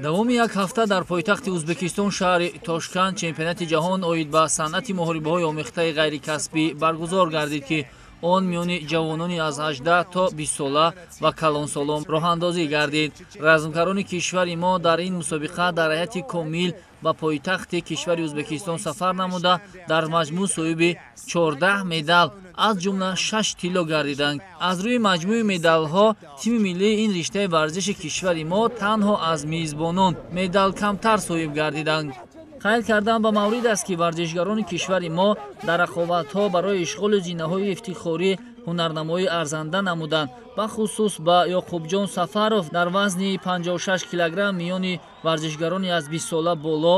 давоми як ҳафта дар пойтахти ӯзбекистон шаҳри Тошканд чемпионати ҷаҳон оид ба санъати муҳорибаҳои омехтаи ғайрикасбӣ баргузор гардид, ки он миёни ҷавонони аз 18 то 20 сола ва калонсолон роҳандозӣ гардид. Размкарони кишвари мо дар ин мусобиқа дар ҳайати комил ба пойтахти кишвари Ӯзбекистон сафар намуда дар маҷмӯъ соҳиби 14 медал аз ҷумла 6 тилло гардиданд. Аз рӯи маҷмӯи медалҳо тими миллии ин риштаи варзиши кишвари мо танҳо аз мизбонон медал камтар соҳиб гардиданд. қайд кардан ба маврид аст, ки варзишгарони кишвари мо дар рақобатҳо барои ишғоли зинаҳои ифтихорӣ ҳунарнамоӣ арзанда намуданд. бахусус ба Ёқубҷон Сафаров дар вазни 56 килограмм миёни варзишгарони аз 20 сола боло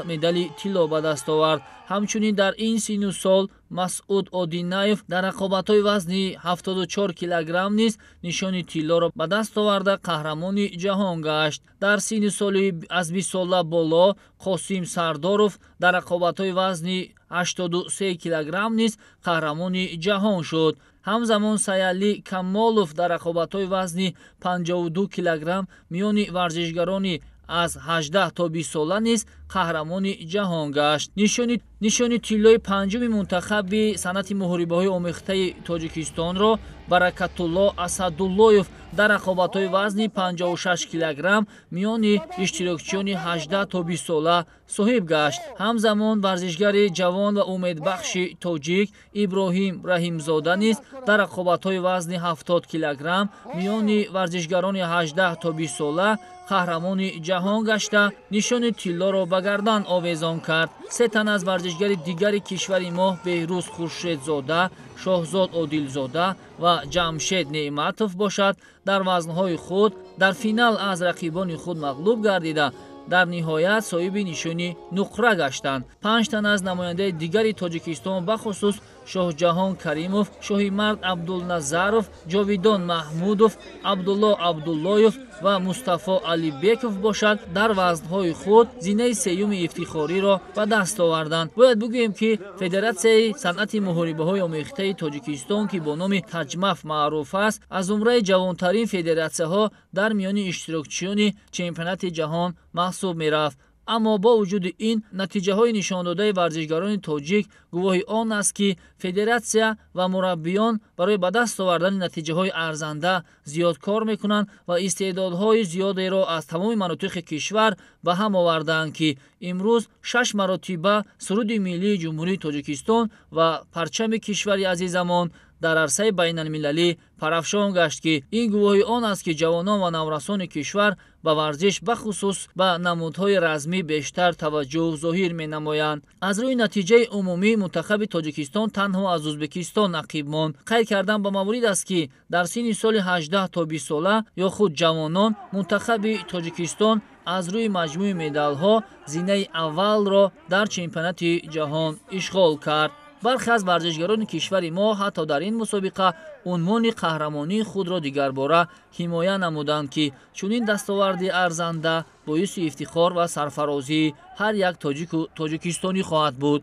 медали тилло ба даст овард. ҳамчунин дар ин сину сол Масъуд Одинаев дар рақобатҳои вазни 74 килограмм низ нишони тиллоро ба даст оварда қаҳрамони ҷаҳон гашт. Дар сини соли аз 20 сола боло Қосим Сардоров дар рақобатҳои вазни 83 килограмм низ қаҳрамони ҷаҳон шуд. ҳамзамон Саялӣ Камолов дар рақобатҳои вазни 52 килограмм миёни варзишгарони аз 18 то 20 сола низ қаҳрамони ҷаҳон гашт. нишони тиллои панҷуми мунтахаби санъати муҳорибаҳои омехтаи Тоҷикистонро Баракатулло Асадуллоев дар рақобатҳои вазни 56 килограмм миёни иштирокчиёни 18 то 20 сола соҳиб гашт. ҳамзамон варзишгари ҷавон ва умедбахши тоҷик Иброҳим Раҳимзода низ дар рақобатҳои вазни 70 килограмм миёни варзишгарони 18 то 20 сола қаҳрамони ҷаҳон гашта нишони тиллоро ба гардан овезон кард. се тан аз варзишгари дигари кишвари мо Беҳрӯз Хуршедзода, Шоҳзод Одилзода ва Ҷамшед Неъматов бошад дар вазнҳои худ дар финал аз рақибони худ мағлуб гардида дар ниҳоят соҳиби нишони нуқра гаштанд. 5 тан аз намояндаи дигари Тоҷикистон бахусус Шоҳҷаҳон Каримов, Шоҳимард Абдулназаров, Ҷовидон Маҳмудов, Абдулло Абдуллоев ва Мустафо Алибеков бошад дар вазнҳои худ зинаи сеюми ифтихориро ба даст оварданд. бояд бигӯем, ки Федератсияи санъати муҳорибаҳои омехтаи Тоҷикистон, ки бо номи Таҷмаф маъруф аст, аз умраи ҷавонтарин федератсияҳо дар миёни иштирокчиёни чемпионати ҷаҳон маҳсуб мерафт. аммо бо вуҷуди ин натиҷаҳои нишондодаи варзишгарони тоҷик гувоҳи он аст, ки федератсия ва мураббиён барои ба даст овардани натиҷаҳои арзанда зиёд кор мекунанд ва истеъдодҳои зиёдеро аз тамоми манотиқи кишвар ба ҳам овардаанд, ки имрӯз 6 маротиба суруди миллии ҷумҳурии Тоҷикистон ва парчами кишвари азизамон дар арсаи байналмилалӣ парафшон гашт, ки ин гувоҳи он аст, ки ҷавонон ва наврасони кишвар ба варзиш бахусус ба намудҳои размӣ бештар таваҷҷӯҳ зоҳир менамоянд. аз рӯи натиҷаи умумӣ мунтахаби Тоҷикистон танҳо аз Ӯзбекистон ақиб монд. қайд кардан ба маврид аст, ки дар синни соли 18 то 20 сола ё худ ҷавонон мунтахаби Тоҷикистон аз рӯи маҷмӯи медалҳо зинаи аввалро дар чемпионати ҷаҳон ишғол кард. бархе аз варзишгарони кишвари мо ҳатто дар ин мусобиқа унвони қаҳрамонии худро дигарбора ҳимоя намуданд, ки чунин дастоварди арзанда боиси ифтихор ва сарфарозии ҳар як тоҷику тоҷикистонӣ хоҳад буд.